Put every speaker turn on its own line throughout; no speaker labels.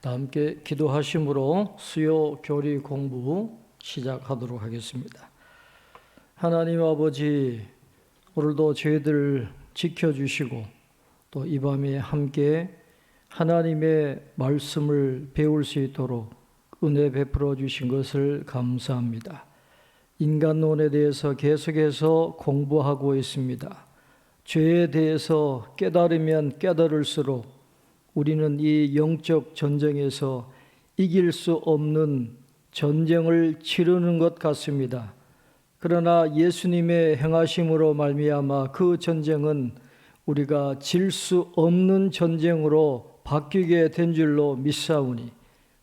다 함께 기도하심으로 수요 교리 공부 시작하도록 하겠습니다. 하나님 아버지, 오늘도 저희들 지켜주시고 또 이 밤에 함께 하나님의 말씀을 배울 수 있도록 은혜 베풀어 주신 것을 감사합니다. 인간론에 대해서 계속해서 공부하고 있습니다. 죄에 대해서 깨달으면 깨달을수록 우리는 이 영적 전쟁에서 이길 수 없는 전쟁을 치르는 것 같습니다. 그러나 예수님의 행하심으로 말미암아 그 전쟁은 우리가 질 수 없는 전쟁으로 바뀌게 된 줄로 믿사오니,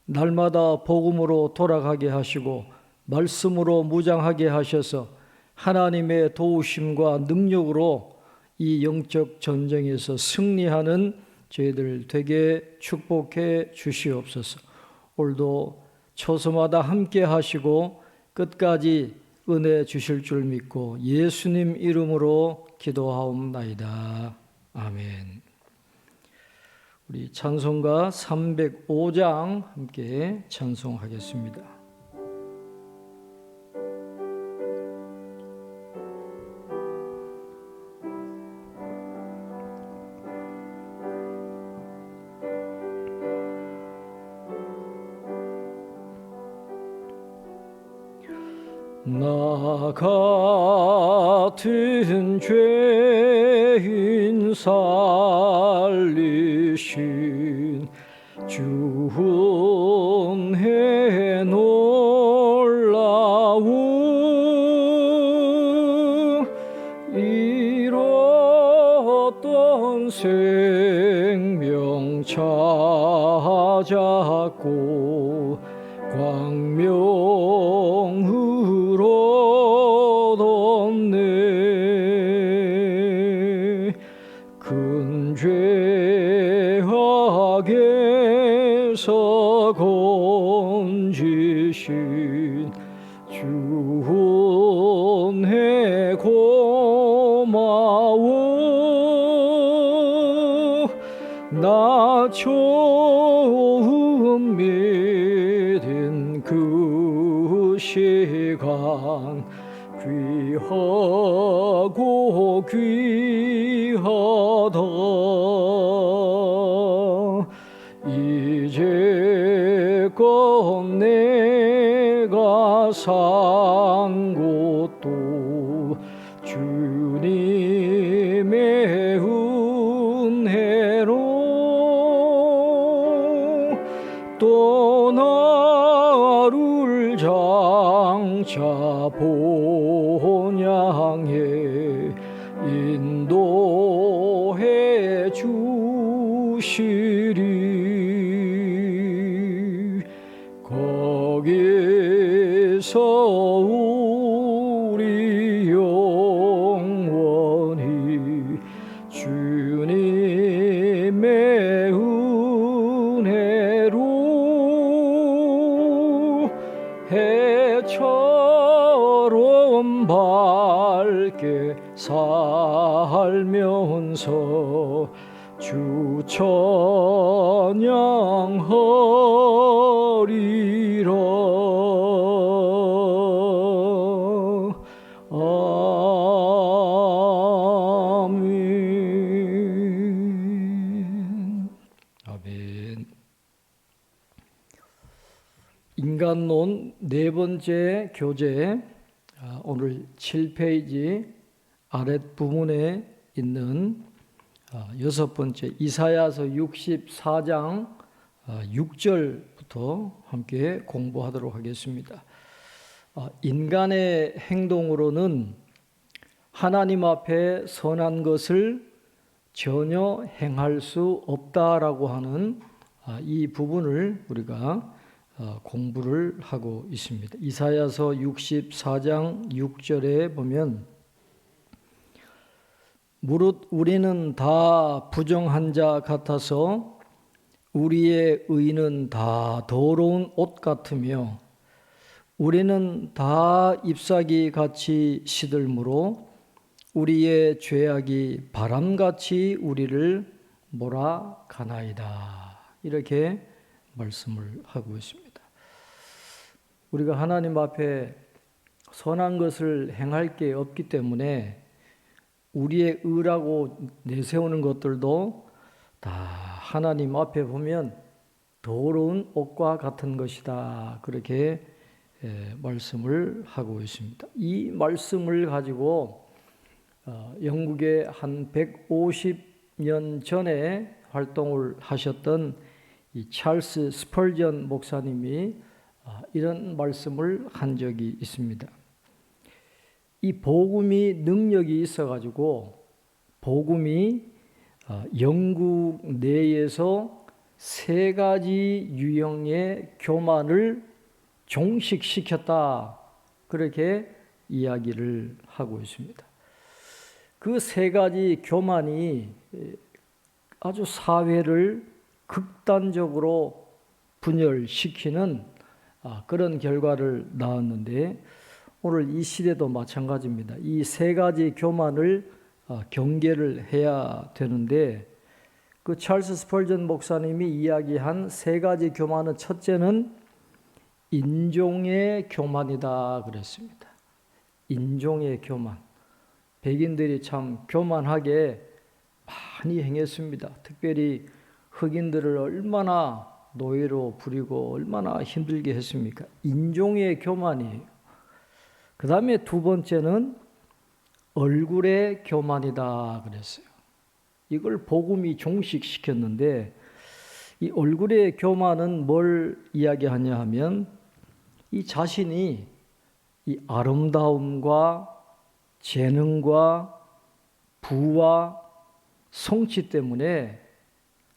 날마다 복음으로 돌아가게 하시고 말씀으로 무장하게 하셔서 하나님의 도우심과 능력으로 이 영적 전쟁에서 승리하는 저희들 되게 축복해 주시옵소서. 오늘도 초소마다 함께 하시고 끝까지 은혜 주실 줄 믿고 예수님 이름으로 기도하옵나이다. 아멘. 우리 찬송가 305장 함께 찬송하겠습니다. 나 같은 죄인 살리신 주 은혜 놀라움, 잃었던 생명 찾았고 광명으로 얻네. 큰 죄악에서 건지신 주 은혜 고마워. 나 처음 믿은 그 시간 귀하고 귀하다. 이제껏 내가 산 곳도 주님의 은혜로, 또 나를 장차 본향에 인도해 주시리. 거기서 우리 영원히 주님의 은혜로 해처럼 밝게 살면서 주 찬양하리라. 아멘. 아멘. 인간론 네 번째 교재, 오늘 7페이지 아랫부분에 있는 여섯 번째 이사야서 64장 6절부터 함께 공부하도록 하겠습니다. 인간의 행동으로는 하나님 앞에 선한 것을 전혀 행할 수 없다라고 하는 이 부분을 우리가 공부를 하고 있습니다. 이사야서 64장 6절에 보면, 무릇 우리는 다 부정한 자 같아서 우리의 의는 다 더러운 옷 같으며 우리는 다 잎사귀 같이 시들므로 우리의 죄악이 바람같이 우리를 몰아가나이다. 이렇게 말씀을 하고 있습니다. 우리가 하나님 앞에 선한 것을 행할 게 없기 때문에 우리의 의라고 내세우는 것들도 다 하나님 앞에 보면 더러운 옷과 같은 것이다. 그렇게 말씀을 하고 있습니다. 이 말씀을 가지고 영국에 한 150년 전에 활동을 하셨던 이 찰스 스펄전 목사님이 이런 말씀을 한 적이 있습니다. 이 복음이 능력이 있어가지고 복음이 영국 내에서 3가지 유형의 교만을 종식시켰다. 그렇게 이야기를 하고 있습니다. 그 3가지 교만이 아주 사회를 극단적으로 분열시키는 그런 결과를 낳았는데 오늘 이 시대도 마찬가지입니다. 이 3가지 교만을 경계를 해야 되는데 그 찰스 스펄전 목사님이 이야기한 3가지 교만은 첫째는 인종의 교만이다 그랬습니다. 인종의 교만. 백인들이 참 교만하게 많이 행했습니다. 특별히 흑인들을 얼마나 노예로 부리고 얼마나 힘들게 했습니까? 인종의 교만이에요. 그 다음에 2번째는 얼굴의 교만이다 그랬어요. 이걸 복음이 종식시켰는데 이 얼굴의 교만은 뭘 이야기하냐 하면 이 자신이 이 아름다움과 재능과 부와 성취 때문에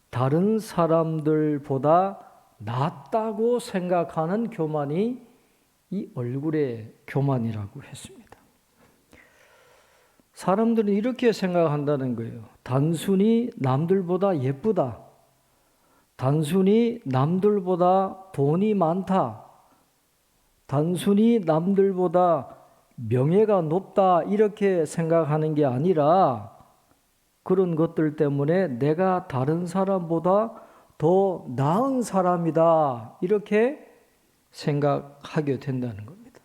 다른 사람들보다 낫다고 생각하는 교만이 이 얼굴의 교만이라고 했습니다. 사람들은 이렇게 생각한다는 거예요. 단순히 남들보다 예쁘다. 단순히 남들보다 돈이 많다. 단순히 남들보다 명예가 높다. 이렇게 생각하는 게 아니라 그런 것들 때문에 내가 다른 사람보다 더 나은 사람이다. 이렇게 생각하게 된다는 겁니다.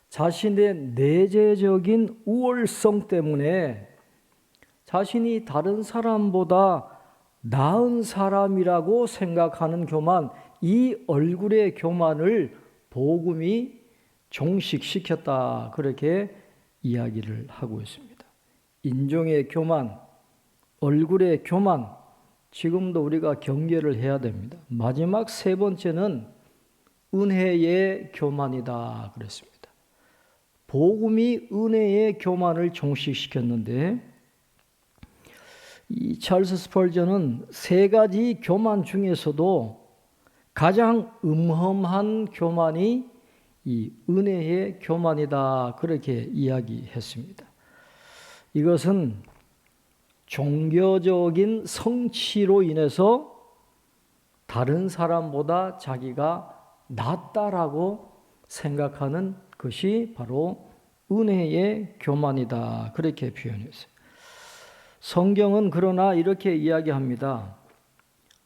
자신의 내재적인 우월성 때문에 자신이 다른 사람보다 나은 사람이라고 생각하는 교만, 이 얼굴의 교만을 복음이 종식시켰다. 그렇게 이야기를 하고 있습니다. 인종의 교만, 얼굴의 교만, 지금도 우리가 경계를 해야 됩니다. 마지막 3번째는 은혜의 교만이다 그랬습니다. 복음이 은혜의 교만을 종식시켰는데 이 찰스 스펄전은 3가지 교만 중에서도 가장 음험한 교만이 이 은혜의 교만이다 그렇게 이야기했습니다. 이것은 종교적인 성취로 인해서 다른 사람보다 자기가 낫다라고 생각하는 것이 바로 은혜의 교만이다. 그렇게 표현했어요. 성경은 그러나 이렇게 이야기합니다.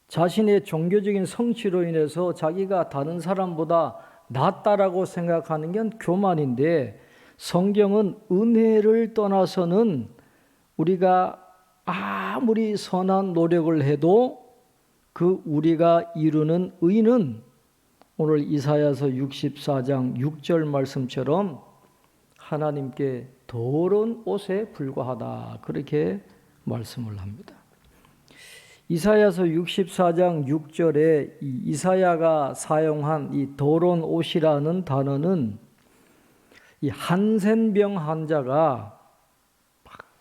자신의 종교적인 성취로 인해서 자기가 다른 사람보다 낫다라고 생각하는 게 교만인데 성경은 은혜를 떠나서는 우리가 아무리 선한 노력을 해도 그 우리가 이루는 의는 오늘 이사야서 64장 6절 말씀처럼 하나님께 더러운 옷에 불과하다. 그렇게 말씀을 합니다. 이사야서 64장 6절에 이사야가 사용한 이 더러운 옷이라는 단어는 이 한센병 환자가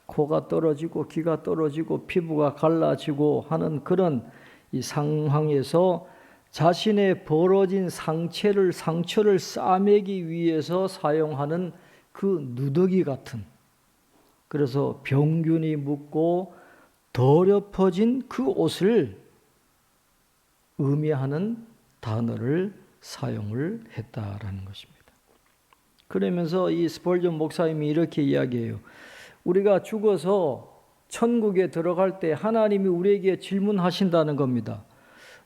코가 떨어지고 귀가 떨어지고 피부가 갈라지고 하는 그런 이 상황에서 자신의 벌어진 상처를 싸매기 위해서 사용하는 그 누더기 같은, 그래서 병균이 묻고 더럽어진 그 옷을 의미하는 단어를 사용을 했다라는 것입니다. 그러면서 이 스펄전 목사님이 이렇게 이야기해요. 우리가 죽어서 천국에 들어갈 때 하나님이 우리에게 질문하신다는 겁니다.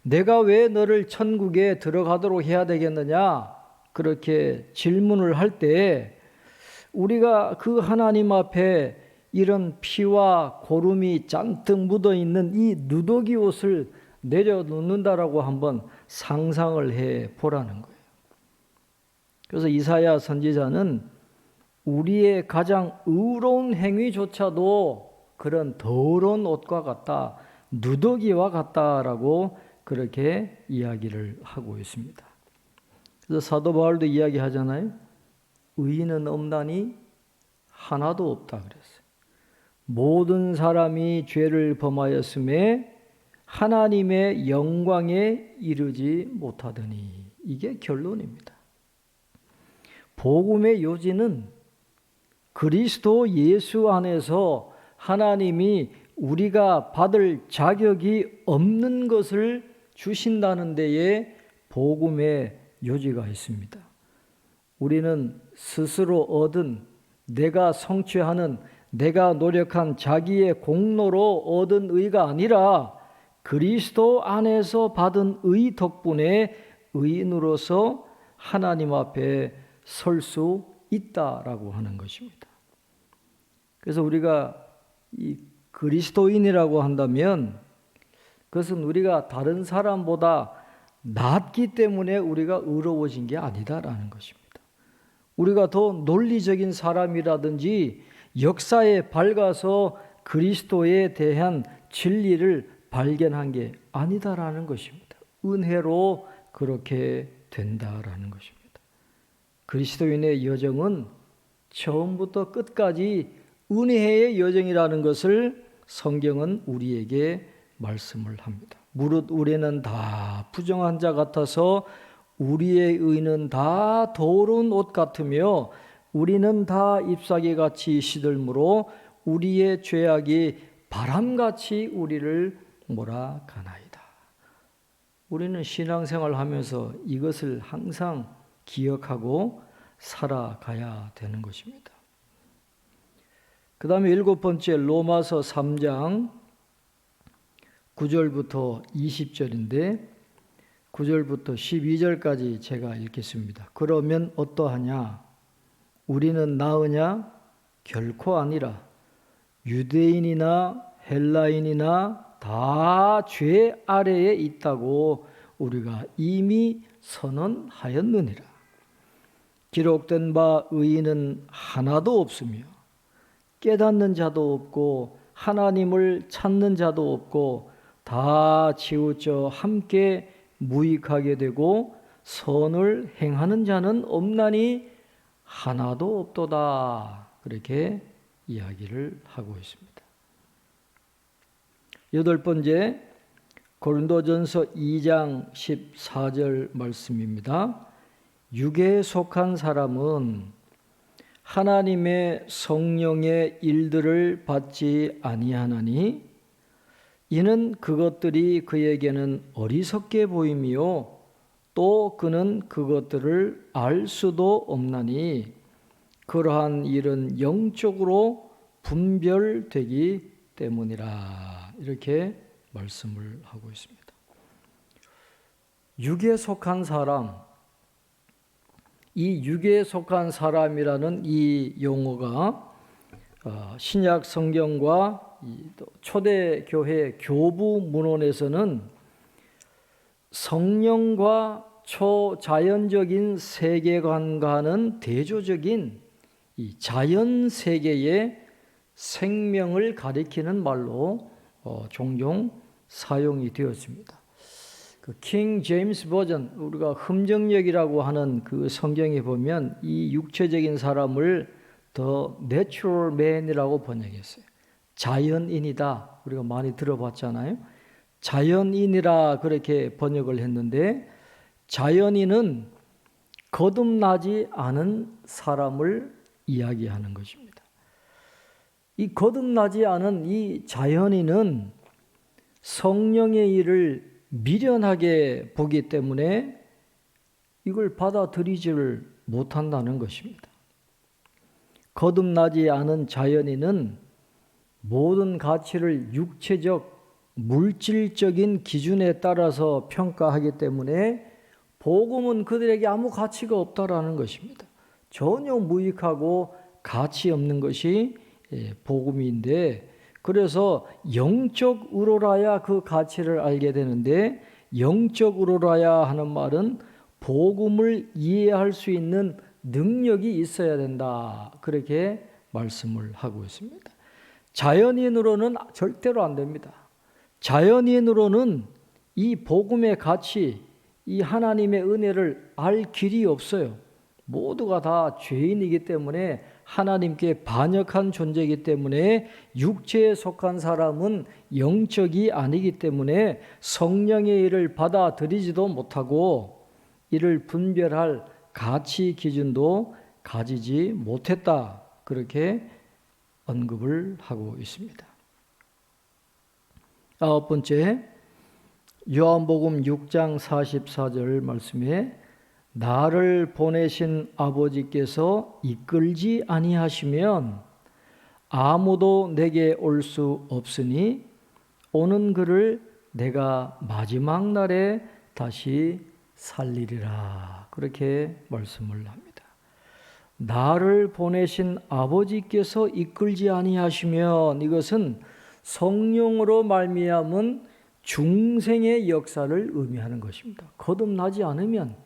내가 왜 너를 천국에 들어가도록 해야 되겠느냐? 그렇게 질문을 할 때 우리가 그 하나님 앞에 이런 피와 고름이 잔뜩 묻어 있는 이 누더기 옷을 내려놓는다라고 한번 상상을 해 보라는 거예요. 그래서 이사야 선지자는 우리의 가장 의로운 행위조차도 그런 더러운 옷과 같다, 누더기와 같다라고 그렇게 이야기를 하고 있습니다. 그래서 사도 바울도 이야기하잖아요. 의인은 없나니 하나도 없다 그랬어요. 모든 사람이 죄를 범하였음에 하나님의 영광에 이르지 못하더니, 이게 결론입니다. 복음의 요지는 그리스도 예수 안에서 하나님이 우리가 받을 자격이 없는 것을 주신다는 데에 복음의 요지가 있습니다. 우리는 스스로 얻은, 내가 성취하는, 내가 노력한 자기의 공로로 얻은 의가 아니라 그리스도 안에서 받은 의 덕분에 의인으로서 하나님 앞에 설 수 있다라고 하는 것입니다. 그래서 우리가 이 그리스도인이라고 한다면 그것은 우리가 다른 사람보다 낫기 때문에 우리가 의로워진 게 아니다라는 것입니다. 우리가 더 논리적인 사람이라든지 역사에 밝아서 그리스도에 대한 진리를 발견한 게 아니다라는 것입니다. 은혜로 그렇게 된다라는 것입니다. 그리스도인의 여정은 처음부터 끝까지 은혜의 여정이라는 것을 성경은 우리에게 말씀을 합니다. 무릇 우리는 다 부정한 자 같아서 우리의 의는 다 더러운 옷 같으며 우리는 다 잎사귀같이 시들므로 우리의 죄악이 바람같이 우리를 몰아가나이다. 우리는 신앙생활을 하면서 이것을 항상 기억하고 살아가야 되는 것입니다. 그 다음에 7번째 로마서 3장 9절부터 20절인데 9절부터 12절까지 제가 읽겠습니다. 그러면 어떠하냐? 우리는 나으냐? 결코 아니라. 유대인이나 헬라인이나 다 죄 아래에 있다고 우리가 이미 선언하였느니라. 기록된 바 의인은 하나도 없으며 깨닫는 자도 없고 하나님을 찾는 자도 없고 다 치우쳐 함께 무익하게 되고 선을 행하는 자는 없나니 하나도 없도다. 그렇게 이야기를 하고 있습니다. 8번째 고린도전서 2장 14절 말씀입니다. 육에 속한 사람은 하나님의 성령의 일들을 받지 아니하나니 이는 그것들이 그에게는 어리석게 보이며 또 그는 그것들을 알 수도 없나니 그러한 일은 영적으로 분별되기 때문이라. 이렇게 말씀을 하고 있습니다. 육에 속한 사람, 이 육에 속한 사람이라는 이 용어가 신약 성경과 초대교회 교부 문헌에서는 성령과 초자연적인 세계관과는 대조적인 이 자연 세계의 생명을 가리키는 말로 종종 사용이 되었습니다. 그 킹 제임스 버전, 우리가 흠정역이라고 하는 그 성경에 보면 이 육체적인 사람을 The Natural Man이라고 번역했어요. 자연인이다. 우리가 많이 들어봤잖아요. 자연인이라 그렇게 번역을 했는데 자연인은 거듭나지 않은 사람을 이야기하는 것입니다. 이 거듭나지 않은 이 자연인은 성령의 일을 미련하게 보기 때문에 이걸 받아들이지를 못한다는 것입니다. 거듭나지 않은 자연인은 모든 가치를 육체적, 물질적인 기준에 따라서 평가하기 때문에 복음은 그들에게 아무 가치가 없다라는 것입니다. 전혀 무익하고 가치 없는 것이 복음인데, 그래서 영적으로라야 그 가치를 알게 되는데, 영적으로라야 하는 말은 복음을 이해할 수 있는 능력이 있어야 된다, 그렇게 말씀을 하고 있습니다. 자연인으로는 절대로 안 됩니다. 자연인으로는 이 복음의 가치, 이 하나님의 은혜를 알 길이 없어요. 모두가 다 죄인이기 때문에, 하나님께 반역한 존재이기 때문에, 육체에 속한 사람은 영적이 아니기 때문에 성령의 일을 받아들이지도 못하고 이를 분별할 가치 기준도 가지지 못했다, 그렇게 언급을 하고 있습니다. 9번째, 요한복음 6장 44절 말씀에 나를 보내신 아버지께서 이끌지 아니하시면 아무도 내게 올 수 없으니 오는 그를 내가 마지막 날에 다시 살리리라, 그렇게 말씀을 합니다. 나를 보내신 아버지께서 이끌지 아니하시면, 이것은 성령으로 말미암은 중생의 역사를 의미하는 것입니다. 거듭나지 않으면,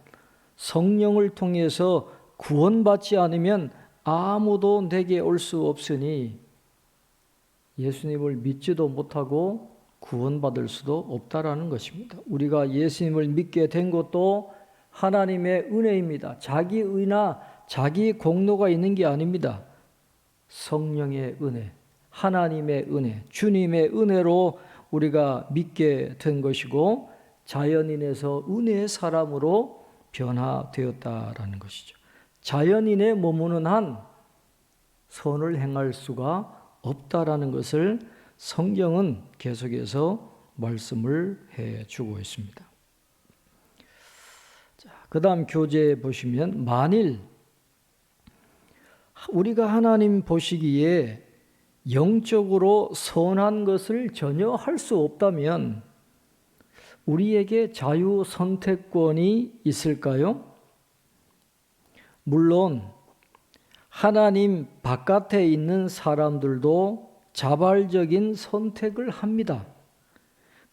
성령을 통해서 구원받지 않으면 아무도 내게 올 수 없으니, 예수님을 믿지도 못하고 구원받을 수도 없다라는 것입니다. 우리가 예수님을 믿게 된 것도 하나님의 은혜입니다. 자기 의나 자기 공로가 있는 게 아닙니다. 성령의 은혜, 하나님의 은혜, 주님의 은혜로 우리가 믿게 된 것이고, 자연인에서 은혜의 사람으로 변화되었다라는 것이죠. 자연인에 머무는 한 선을 행할 수가 없다라는 것을 성경은 계속해서 말씀을 해주고 있습니다. 그 다음 교재 보시면, 만일 우리가 하나님 보시기에 영적으로 선한 것을 전혀 할 수 없다면 우리에게 자유 선택권이 있을까요? 물론 하나님 바깥에 있는 사람들도 자발적인 선택을 합니다.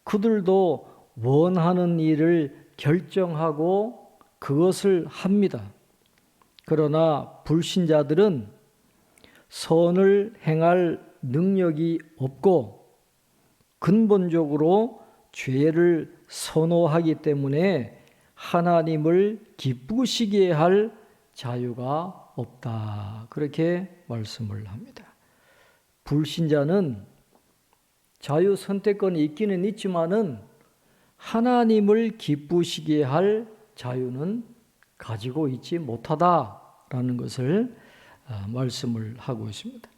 그들도 원하는 일을 결정하고 그것을 합니다. 그러나 불신자들은 선을 행할 능력이 없고 근본적으로 죄를 선호하기 때문에 하나님을 기쁘시게 할 자유가 없다, 그렇게 말씀을 합니다. 불신자는 자유 선택권이 있기는 있지만은 하나님을 기쁘시게 할 자유는 가지고 있지 못하다라는 것을 말씀을 하고 있습니다.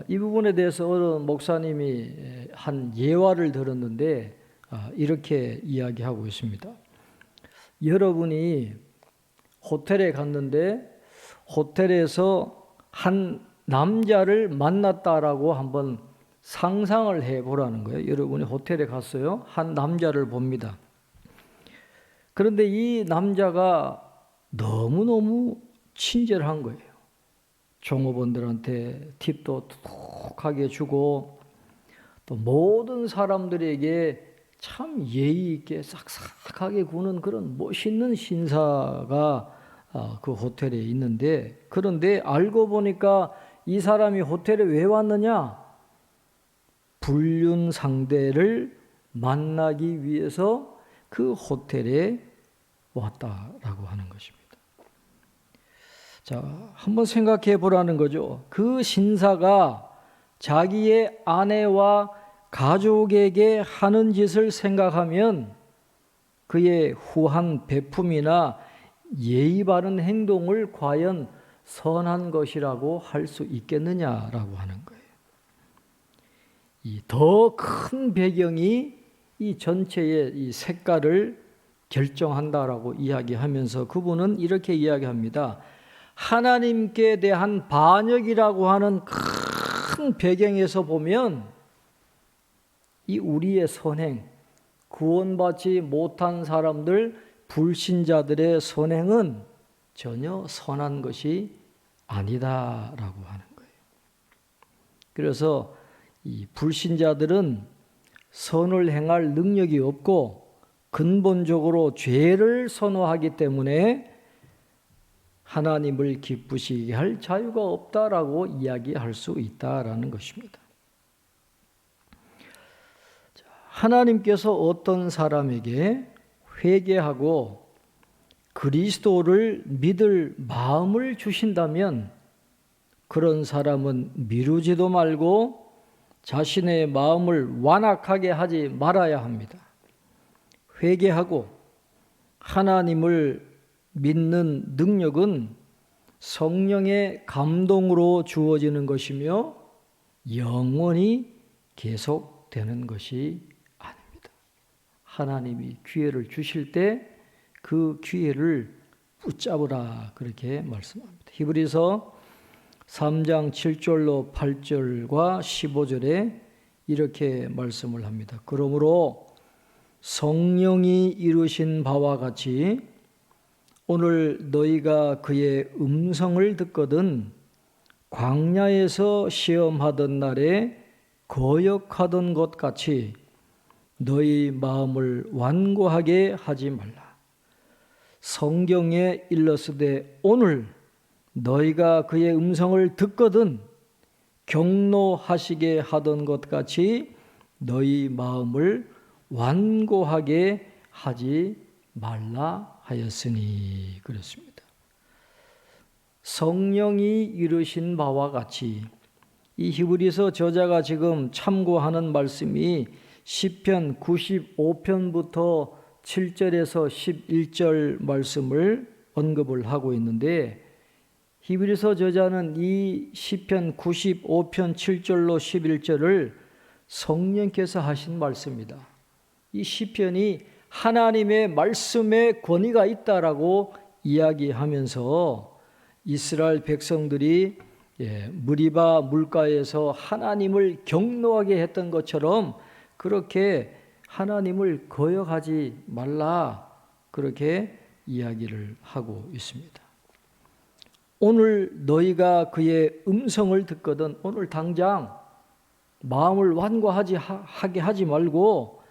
이 부분에 대해서 어느 목사님이 한 예화를 들었는데 이렇게 이야기하고 있습니다. 여러분이 호텔에 갔는데 호텔에서 한 남자를 만났다라고 한번 상상을 해보라는 거예요. 여러분이 호텔에 갔어요. 한 남자를 봅니다. 그런데 이 남자가 너무너무 친절한 거예요. 종업원들한테 팁도 톡하게 주고 또 모든 사람들에게 참 예의 있게 싹싹하게 구는 그런 멋있는 신사가 그 호텔에 있는데, 그런데 알고 보니까 이 사람이 호텔에 왜 왔느냐? 불륜 상대를 만나기 위해서 그 호텔에 왔다라고 하는 것입니다. 자, 한번 생각해 보라는 거죠. 그 신사가 자기의 아내와 가족에게 하는 짓을 생각하면 그의 후한 베품이나 예의 바른 행동을 과연 선한 것이라고 할 수 있겠느냐라고 하는 거예요. 이 더 큰 배경이 이 전체의 이 색깔을 결정한다라고 이야기하면서 그분은 이렇게 이야기합니다. 하나님께 대한 반역이라고 하는 큰 배경에서 보면 이 우리의 선행, 구원받지 못한 사람들, 불신자들의 선행은 전혀 선한 것이 아니다라고 하는 거예요. 그래서 이 불신자들은 선을 행할 능력이 없고 근본적으로 죄를 선호하기 때문에 하나님을 기쁘시게 할 자유가 없다라고 이야기할 수 있다라는 것입니다. 하나님께서 어떤 사람에게 회개하고 그리스도를 믿을 마음을 주신다면 그런 사람은 미루지도 말고 자신의 마음을 완악하게 하지 말아야 합니다. 회개하고 하나님을 믿는 능력은 성령의 감동으로 주어지는 것이며 영원히 계속되는 것이 아닙니다. 하나님이 기회를 주실 때 그 기회를 붙잡으라 그렇게 말씀합니다. 히브리서 3장 7절로 8절과 15절에 이렇게 말씀을 합니다. 그러므로 성령이 이루신 바와 같이 오늘 너희가 그의 음성을 듣거든 광야에서 시험하던 날에 거역하던 것 같이 너희 마음을 완고하게 하지 말라. 성경에 일렀으되 오늘 너희가 그의 음성을 듣거든 경노하시게 하던 것 같이 너희 마음을 완고하게 하지 말라 하였으니 그렇습니다. 성령이 이루신 바와 같이 이 히브리서 저자가 지금 참고하는 말씀이 시편 95편부터 7절에서 11절 말씀을 언급을 하고 있는데 히브리서 저자는 이 시편 95편 7절로 11절을 성령께서 하신 말씀입니다. 이 시편이 하나님의 말씀에 권위가 있다라고 이야기하면서 이스라엘 백성들이 무리바 물가에서 하나님을 경노하게 했던 것처럼 그렇게 하나님을 거역하지 말라 그렇게 이야기를 하고 있습니다. 오늘 너희가 그의 음성을 듣거든 오늘 당장 마음을 완고하게 하지 말고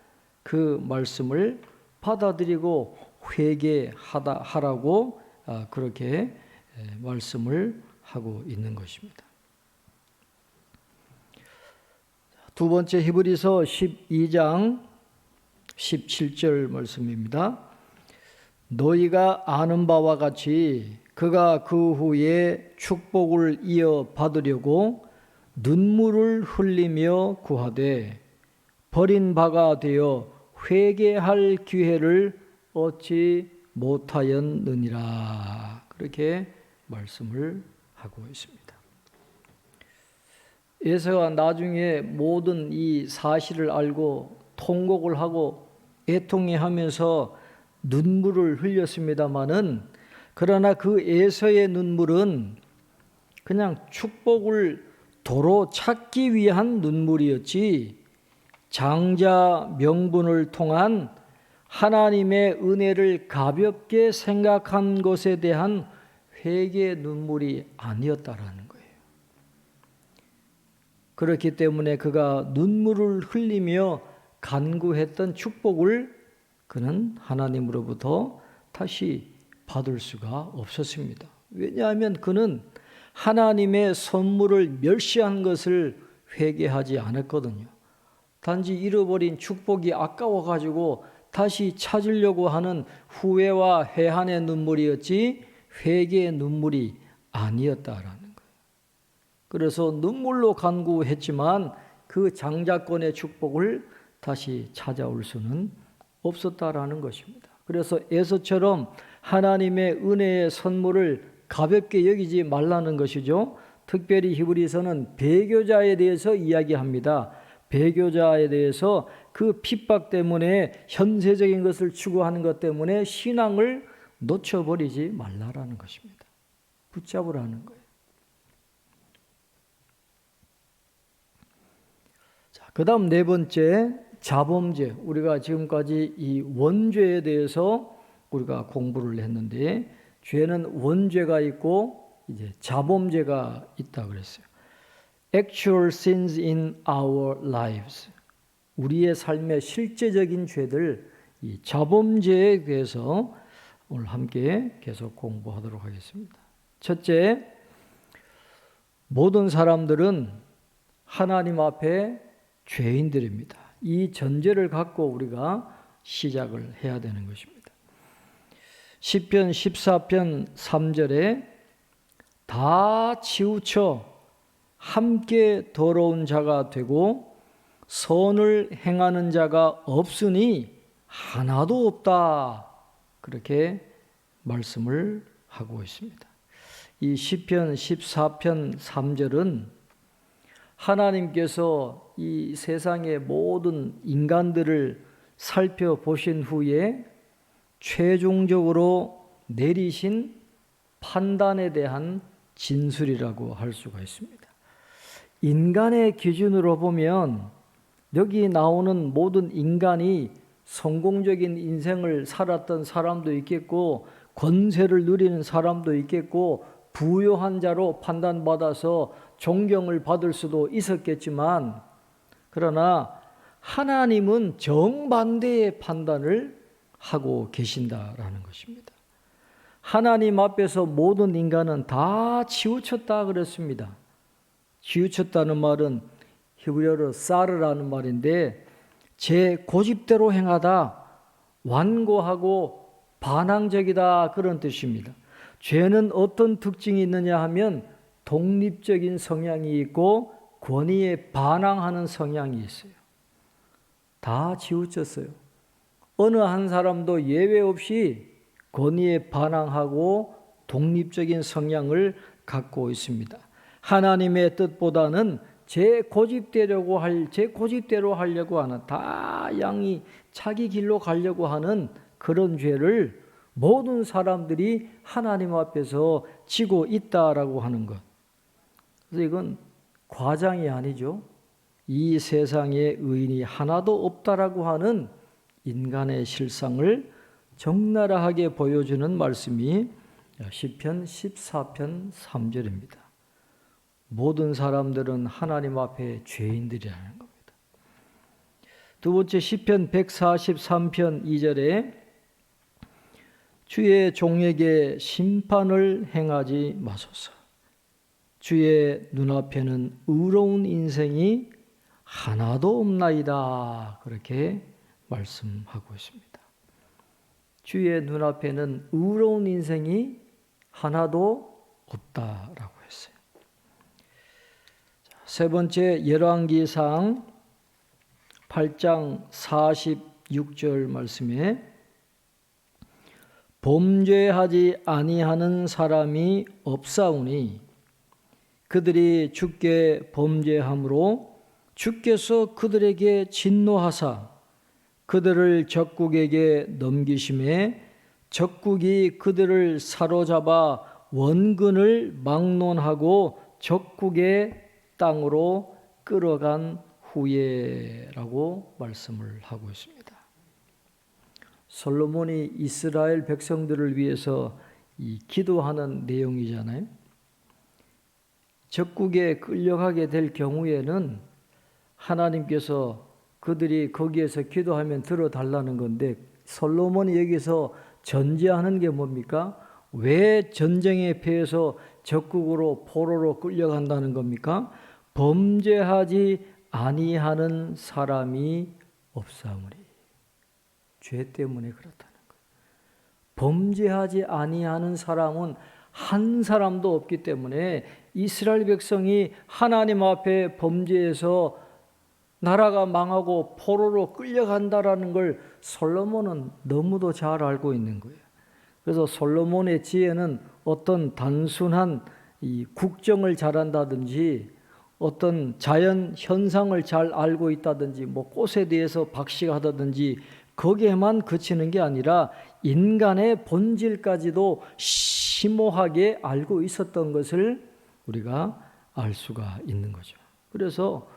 그 말씀을 받아들이고 회개하라고 그렇게 말씀을 하고 있는 것입니다. 두 번째 히브리서 12장 17절 말씀입니다. 너희가 아는 바와 같이 그가 그 후에 축복을 이어받으려고 눈물을 흘리며 구하되 버린 바가 되어 회개할 기회를 얻지 못하였느니라 그렇게 말씀을 하고 있습니다. 에서가 나중에 모든 이 사실을 알고 통곡을 하고 애통해하면서 눈물을 흘렸습니다마는 그러나 그 에서의 눈물은 그냥 축복을 도로 찾기 위한 눈물이었지 장자 명분을 통한 하나님의 은혜를 가볍게 생각한 것에 대한 회개의 눈물이 아니었다라는 거예요. 그렇기 때문에 그가 눈물을 흘리며 간구했던 축복을 그는 하나님으로부터 다시 받을 수가 없었습니다. 왜냐하면 그는 하나님의 선물을 멸시한 것을 회개하지 않았거든요. 단지 잃어버린 축복이 아까워가지고 다시 찾으려고 하는 후회와 회한의 눈물이었지 회개의 눈물이 아니었다라는 거예요. 그래서 눈물로 간구했지만 그 장자권의 축복을 다시 찾아올 수는 없었다라는 것입니다. 그래서 에서처럼 하나님의 은혜의 선물을 가볍게 여기지 말라는 것이죠. 특별히 히브리서는 배교자에 대해서 이야기합니다. 배교자에 대해서 그 핍박 때문에 현세적인 것을 추구하는 것 때문에 신앙을 놓쳐버리지 말라라는 것입니다. 붙잡으라는 거예요. 자, 그 다음 네 번째, 자범죄. 우리가 지금까지 이 원죄에 대해서 우리가 공부를 했는데, 죄는 원죄가 있고 이제 자범죄가 있다 그랬어요. Actual sins in our lives. 우리의 삶의 실제적인 죄들, 이 자범죄에 대해서 오늘 함께 계속 공부하도록 하겠습니다. 첫째, 모든 사람들은 하나님 앞에 죄인들입니다. 이 전제를 갖고 우리가 시작을 해야 되는 것입니다. 시편 14편 3절에 다 치우쳐 함께 더러운 자가 되고 선을 행하는 자가 없으니 하나도 없다. 그렇게 말씀을 하고 있습니다. 이 시편 14편 3절은 하나님께서 이 세상의 모든 인간들을 살펴보신 후에 최종적으로 내리신 판단에 대한 진술이라고 할 수가 있습니다. 인간의 기준으로 보면 여기 나오는 모든 인간이 성공적인 인생을 살았던 사람도 있겠고, 권세를 누리는 사람도 있겠고, 부유한 자로 판단받아서 존경을 받을 수도 있었겠지만, 그러나 하나님은 정반대의 판단을 하고 계신다라는 것입니다. 하나님 앞에서 모든 인간은 다 치우쳤다 그랬습니다. 치우쳤다는 말은 히브리어로 사르라는 말인데, 제 고집대로 행하다, 완고하고 반항적이다, 그런 뜻입니다. 죄는 어떤 특징이 있느냐 하면 독립적인 성향이 있고 권위에 반항하는 성향이 있어요. 다 치우쳤어요. 어느 한 사람도 예외 없이 권위에 반항하고 독립적인 성향을 갖고 있습니다. 하나님의 뜻보다는 제 고집대로 하려고 하는, 다 양이 자기 길로 가려고 하는 그런 죄를 모든 사람들이 하나님 앞에서 지고 있다라고 하는 것. 그래서 이건 과장이 아니죠. 이 세상에 의인이 하나도 없다라고 하는 인간의 실상을 적나라하게 보여주는 말씀이 시편 14편 3절입니다. 모든 사람들은 하나님 앞에 죄인들이라는 겁니다. 두 번째, 시편 143편 2절에 주의 종에게 심판을 행하지 마소서. 주의 눈앞에는 의로운 인생이 하나도 없나이다. 그렇게 말씀하고 있습니다. 주의 눈앞에는 의로운 인생이 하나도 없다라고 했어요. 세 번째, 열왕기상 8장 46절 말씀에 범죄하지 아니하는 사람이 없사오니 그들이 주께 범죄함으로 주께서 그들에게 진노하사 그들을 적국에게 넘기심에 적국이 그들을 사로잡아 원근을 막론하고 적국의 땅으로 끌어간 후에라고 말씀을 하고 있습니다. 솔로몬이 이스라엘 백성들을 위해서 이 기도하는 내용이잖아요. 적국에 끌려가게 될 경우에는 하나님께서 그들이 거기에서 기도하면 들어달라는 건데, 솔로몬이 여기서 전제하는 게 뭡니까? 왜 전쟁에 패해서 적국으로 포로로 끌려간다는 겁니까? 범죄하지 아니하는 사람이 없사오니. 죄 때문에 그렇다는 거예요. 범죄하지 아니하는 사람은 한 사람도 없기 때문에 이스라엘 백성이 하나님 앞에 범죄해서 나라가 망하고 포로로 끌려간다라는 걸 솔로몬은 너무도 잘 알고 있는 거예요. 그래서 솔로몬의 지혜는 어떤 단순한 이 국정을 잘한다든지 어떤 자연 현상을 잘 알고 있다든지 뭐 꽃에 대해서 박식하다든지 거기에만 그치는 게 아니라 인간의 본질까지도 심오하게 알고 있었던 것을 우리가 알 수가 있는 거죠. 그래서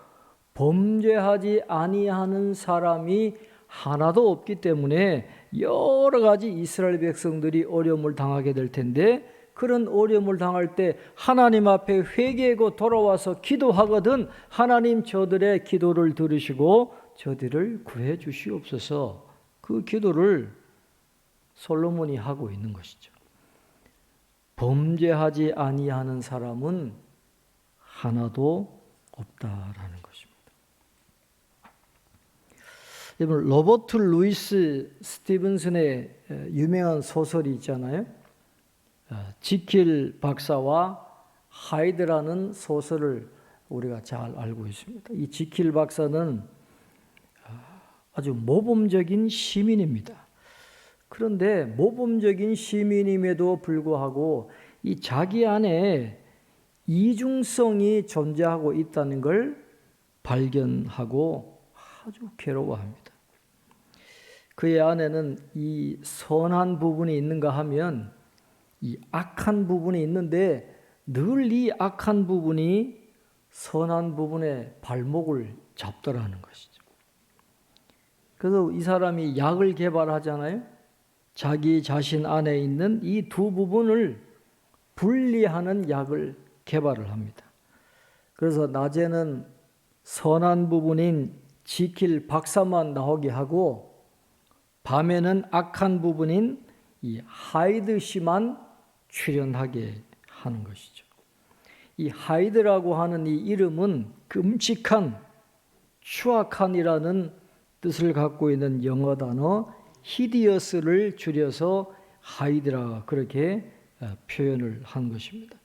범죄하지 아니하는 사람이 하나도 없기 때문에 여러 가지 이스라엘 백성들이 어려움을 당하게 될 텐데, 그런 어려움을 당할 때 하나님 앞에 회개하고 돌아와서 기도하거든 하나님 저들의 기도를 들으시고 저들을 구해 주시옵소서. 그 기도를 솔로몬이 하고 있는 것이죠. 범죄하지 아니하는 사람은 하나도 없다라는 것입니다. 여러분, 로버트 루이스 스티븐슨의 유명한 소설이 있잖아요. 지킬 박사와 하이드라는 소설을 우리가 잘 알고 있습니다. 이 지킬 박사는 아주 모범적인 시민입니다. 그런데 모범적인 시민임에도 불구하고 이 자기 안에 이중성이 존재하고 있다는 걸 발견하고 아주 괴로워합니다. 그의 안에는 이 선한 부분이 있는가 하면 이 악한 부분이 있는데 늘 이 악한 부분이 선한 부분의 발목을 잡더라는 것이죠. 그래서 이 사람이 약을 개발하잖아요. 자기 자신 안에 있는 이 두 부분을 분리하는 약을 개발을 합니다. 그래서 낮에는 선한 부분인 지킬 박사만 나오게 하고 밤에는 악한 부분인 이 하이드 씨만 출연하게 하는 것이죠. 이 하이드라고 하는 이 이름은 끔찍한, 추악한이라는 뜻을 갖고 있는 영어 단어 히디어스를 줄여서 하이드라 그렇게 표현을 한 것입니다.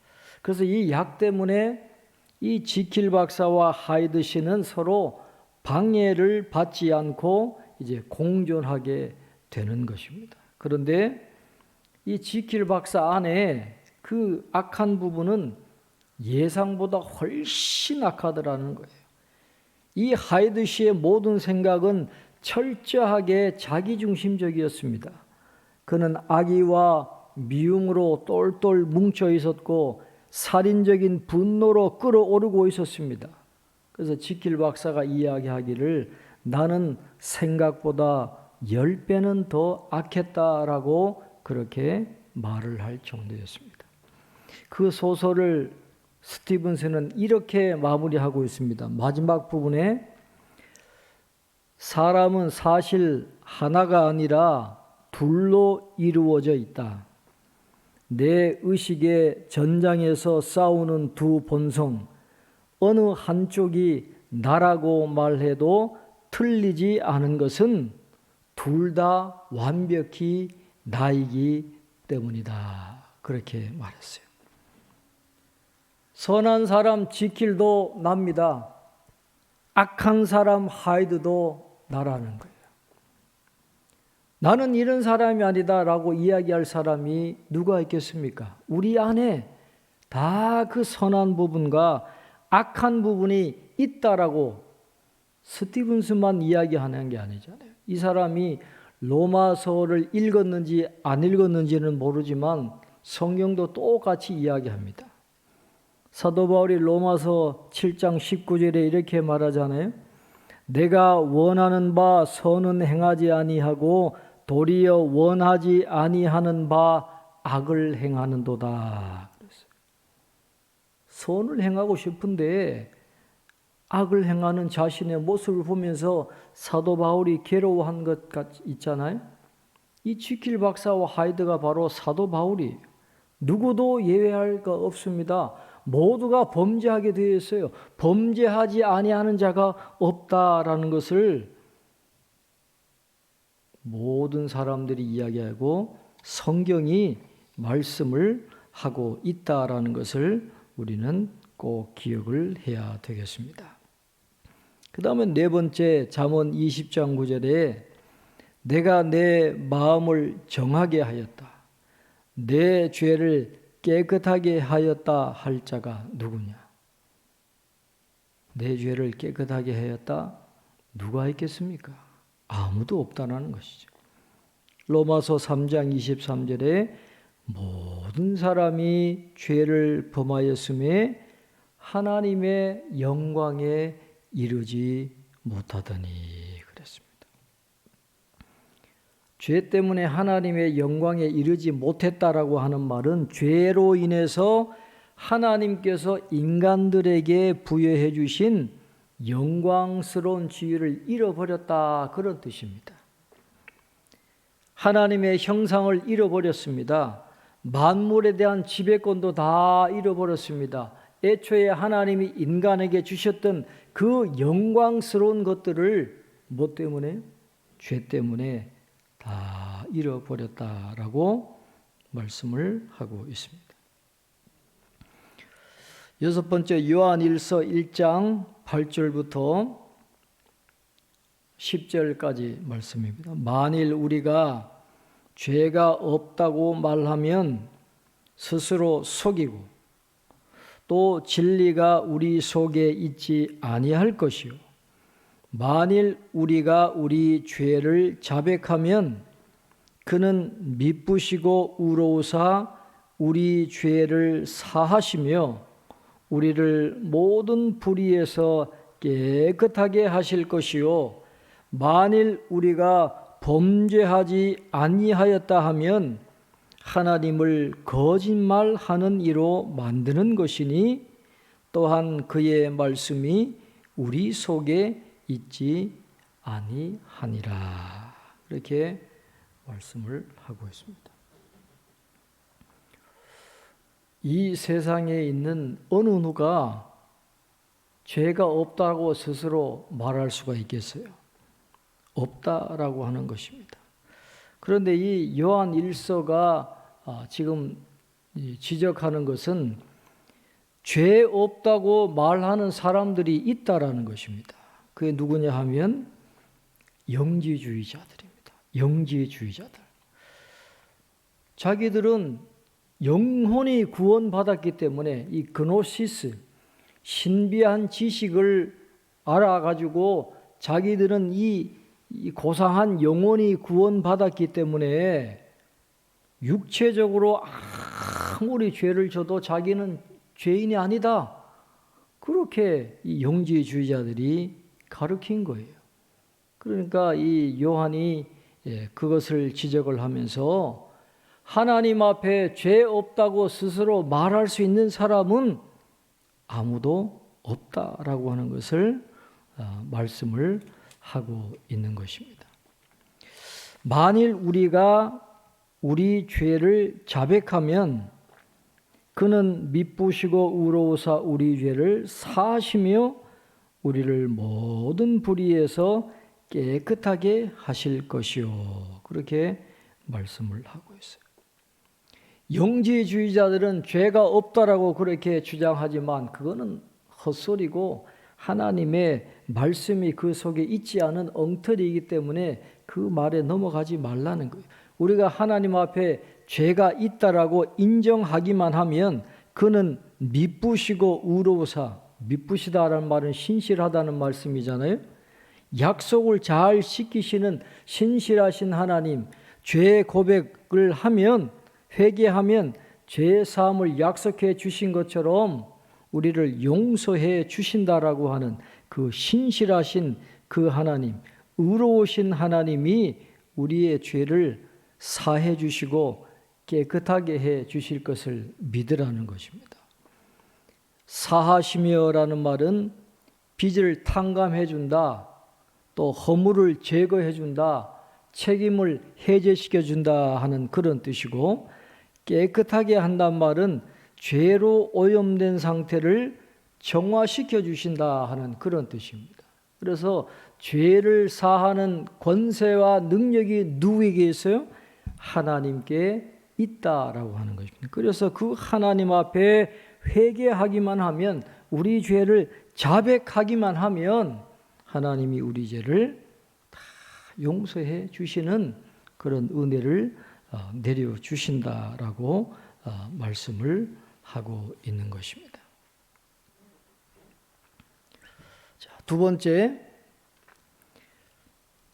그래서 이 약 때문에 이 지킬 박사와 하이드 씨는 서로 방해를 받지 않고 이제 공존하게 되는 것입니다. 그런데 이 지킬 박사 안에 그 악한 부분은 예상보다 훨씬 악하더라는 거예요. 이 하이드 씨의 모든 생각은 철저하게 자기중심적이었습니다. 그는 악의와 미움으로 똘똘 뭉쳐 있었고 살인적인 분노로 끓어오르고 있었습니다. 그래서 지킬 박사가 이야기하기를 나는 생각보다 10배는 더 악했다라고 그렇게 말을 할 정도였습니다. 그 소설을 스티븐슨은 이렇게 마무리하고 있습니다. 마지막 부분에 사람은 사실 하나가 아니라 둘로 이루어져 있다. 내 의식의 전장에서 싸우는 두 본성, 어느 한쪽이 나라고 말해도 틀리지 않은 것은 둘 다 완벽히 나이기 때문이다. 그렇게 말했어요. 선한 사람 지킬도 납니다. 악한 사람 하이드도 나라는 거예요. 나는 이런 사람이 아니다 라고 이야기할 사람이 누가 있겠습니까? 우리 안에 다 그 선한 부분과 악한 부분이 있다라고 스티븐슨만 이야기하는 게 아니잖아요. 이 사람이 로마서를 읽었는지 안 읽었는지는 모르지만 성경도 똑같이 이야기합니다. 사도 바울이 로마서 7장 19절에 이렇게 말하잖아요. 내가 원하는 바 선은 행하지 아니하고 도리어 원하지 아니하는 바 악을 행하는도다. 선을 행하고 싶은데 악을 행하는 자신의 모습을 보면서 사도 바울이 괴로워한 것 있잖아요. 이 지킬 박사와 하이드가 바로 사도 바울이에요. 누구도 예외할 거 없습니다. 모두가 범죄하게 되어 있어요. 범죄하지 아니하는 자가 없다라는 것을 모든 사람들이 이야기하고 성경이 말씀을 하고 있다라는 것을 우리는 꼭 기억을 해야 되겠습니다. 그 다음에 네 번째 잠언 20장 9절에 내가 내 마음을 정하게 하였다. 내 죄를 깨끗하게 하였다 할 자가 누구냐? 내 죄를 깨끗하게 하였다 누가 있겠습니까? 아무도 없다는 것이죠. 로마서 3장 23절에 모든 사람이 죄를 범하였음에 하나님의 영광에 이르지 못하더니 그랬습니다. 죄 때문에 하나님의 영광에 이르지 못했다라고 하는 말은 죄로 인해서 하나님께서 인간들에게 부여해 주신 영광스러운 지위를 잃어버렸다, 그런 뜻입니다. 하나님의 형상을 잃어버렸습니다. 만물에 대한 지배권도 다 잃어버렸습니다. 애초에 하나님이 인간에게 주셨던 그 영광스러운 것들을 뭐 때문에? 죄 때문에 다 잃어버렸다라고 말씀을 하고 있습니다. 여섯 번째, 요한일서 1장 8절부터 10절까지 말씀입니다. 만일 우리가 죄가 없다고 말하면 스스로 속이고 또 진리가 우리 속에 있지 아니할 것이요, 만일 우리가 우리 죄를 자백하면 그는 미쁘시고 의로우사 우리 죄를 사하시며 우리를 모든 불의에서 깨끗하게 하실 것이요, 만일 우리가 범죄하지 아니하였다 하면 하나님을 거짓말하는 이로 만드는 것이니 또한 그의 말씀이 우리 속에 있지 아니하니라. 이렇게 말씀을 하고 있습니다. 이 세상에 있는 어느 누가 죄가 없다고 스스로 말할 수가 있겠어요? 없다라고 하는 것입니다. 그런데 이 요한 1서가 지금 지적하는 것은 죄 없다고 말하는 사람들이 있다라는 것입니다. 그게 누구냐 하면 영지주의자들입니다. 영지주의자들. 자기들은 영혼이 구원받았기 때문에 이 그노시스, 신비한 지식을 알아가지고 자기들은 이 고상한 영혼이 구원받았기 때문에 육체적으로 아무리 죄를 져도 자기는 죄인이 아니다, 그렇게 이 영지주의자들이 가르친 거예요. 그러니까 이 요한이 그것을 지적을 하면서 하나님 앞에 죄 없다고 스스로 말할 수 있는 사람은 아무도 없다라고 하는 것을 말씀을 하고 있는 것입니다. 만일 우리가 우리 죄를 자백하면 그는 미쁘시고 의로우사 우리 죄를 사하시며 우리를 모든 불의에서 깨끗하게 하실 것이요, 그렇게 말씀을 하고 있어요. 영지주의자들은 죄가 없다라고 그렇게 주장하지만 그거는 헛소리고 하나님의 말씀이 그 속에 있지 않은 엉터리이기 때문에 그 말에 넘어가지 말라는 거예요. 우리가 하나님 앞에 죄가 있다라고 인정하기만 하면 그는 미쁘시고 의로우사, 미쁘시다라는 말은 신실하다는 말씀이잖아요. 약속을 잘 지키시는 신실하신 하나님, 죄 고백을 하면, 회개하면 죄 사함을 약속해 주신 것처럼 우리를 용서해 주신다라고 하는 그 신실하신 그 하나님, 의로우신 하나님이 우리의 죄를 사해 주시고 깨끗하게 해 주실 것을 믿으라는 것입니다. 사하시며라는 말은 빚을 탕감해 준다, 또 허물을 제거해 준다, 책임을 해제시켜 준다 하는 그런 뜻이고, 깨끗하게 한단 말은 죄로 오염된 상태를 정화시켜 주신다 하는 그런 뜻입니다. 그래서 죄를 사하는 권세와 능력이 누구에게 있어요? 하나님께 있다라고 하는 것입니다. 그래서 그 하나님 앞에 회개하기만 하면, 우리 죄를 자백하기만 하면 하나님이 우리 죄를 다 용서해 주시는 그런 은혜를 내려주신다라고 말씀을 하고 있는 것입니다. 자, 두 번째,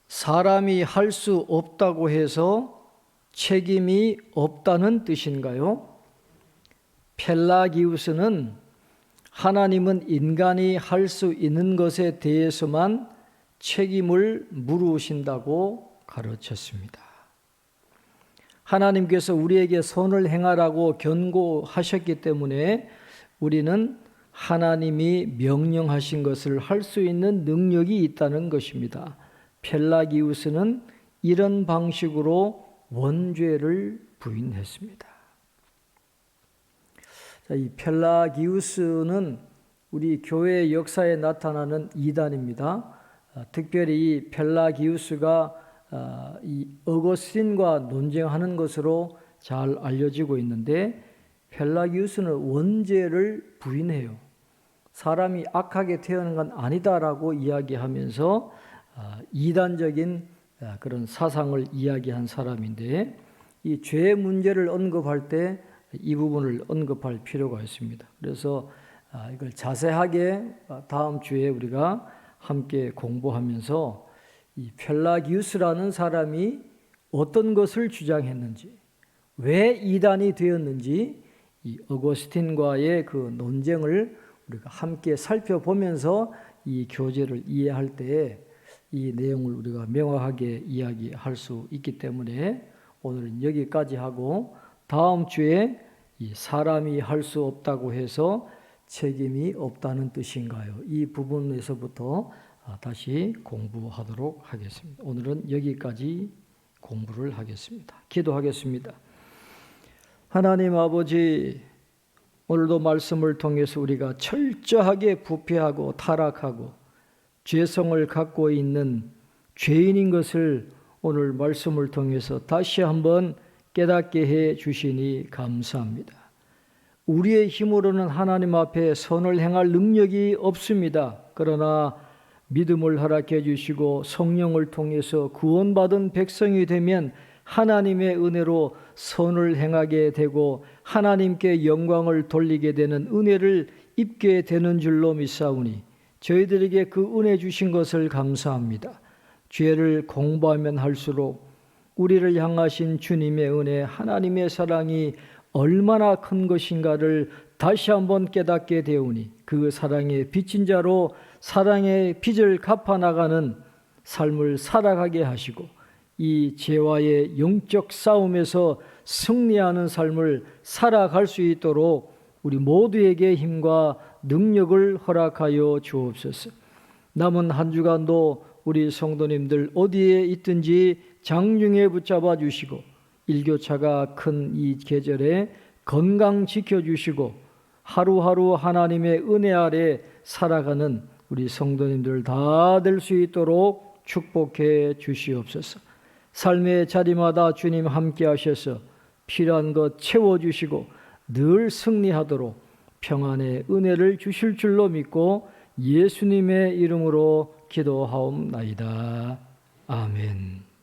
사람이 할 수 없다고 해서 책임이 없다는 뜻인가요? 펠라기우스는 하나님은 인간이 할 수 있는 것에 대해서만 책임을 물으신다고 가르쳤습니다. 하나님께서 우리에게 선을 행하라고 권고하셨기 때문에 우리는 하나님이 명령하신 것을 할 수 있는 능력이 있다는 것입니다. 펠라기우스는 이런 방식으로 원죄를 부인했습니다. 이 펠라기우스는 우리 교회 역사에 나타나는 이단입니다. 특별히 이 펠라기우스가 이 어거스틴과 논쟁하는 것으로 잘 알려지고 있는데, 펠라기우스는 원죄를 부인해요. 사람이 악하게 태어난 건 아니다라고 이야기하면서 이단적인 그런 사상을 이야기한 사람인데, 이 죄 문제를 언급할 때 이 부분을 언급할 필요가 있습니다. 그래서 이걸 자세하게 다음 주에 우리가 함께 공부하면서 이 펠라기우스라는 사람이 어떤 것을 주장했는지, 왜 이단이 되었는지, 이 어거스틴과의 그 논쟁을 우리가 함께 살펴보면서 이 교제를 이해할 때 이 내용을 우리가 명확하게 이야기할 수 있기 때문에 오늘은 여기까지 하고, 다음 주에 이 사람이 할 수 없다고 해서 책임이 없다는 뜻인가요? 이 부분에서부터 다시 공부하도록 하겠습니다. 오늘은 여기까지 공부를 하겠습니다. 기도하겠습니다. 하나님 아버지, 오늘도 말씀을 통해서 우리가 철저하게 부패하고 타락하고 죄성을 갖고 있는 죄인인 것을 오늘 말씀을 통해서 다시 한번 깨닫게 해 주시니 감사합니다. 우리의 힘으로는 하나님 앞에 선을 행할 능력이 없습니다. 그러나 믿음을 허락해 주시고 성령을 통해서 구원받은 백성이 되면 하나님의 은혜로 선을 행하게 되고 하나님께 영광을 돌리게 되는 은혜를 입게 되는 줄로 믿사오니 저희들에게 그 은혜 주신 것을 감사합니다. 죄를 공부하면 할수록 우리를 향하신 주님의 은혜, 하나님의 사랑이 얼마나 큰 것인가를 다시 한번 깨닫게 되오니 그 사랑의 빚진 자로 사랑의 빚을 갚아나가는 삶을 살아가게 하시고 이 죄와의 영적 싸움에서 승리하는 삶을 살아갈 수 있도록 우리 모두에게 힘과 능력을 허락하여 주옵소서. 남은 한 주간도 우리 성도님들 어디에 있든지 장중에 붙잡아 주시고 일교차가 큰 이 계절에 건강 지켜주시고 하루하루 하나님의 은혜 아래 살아가는 우리 성도님들 다 될 수 있도록 축복해 주시옵소서. 삶의 자리마다 주님 함께 하셔서 필요한 것 채워주시고 늘 승리하도록 평안의 은혜를 주실 줄로 믿고 예수님의 이름으로 기도하옵나이다. 아멘.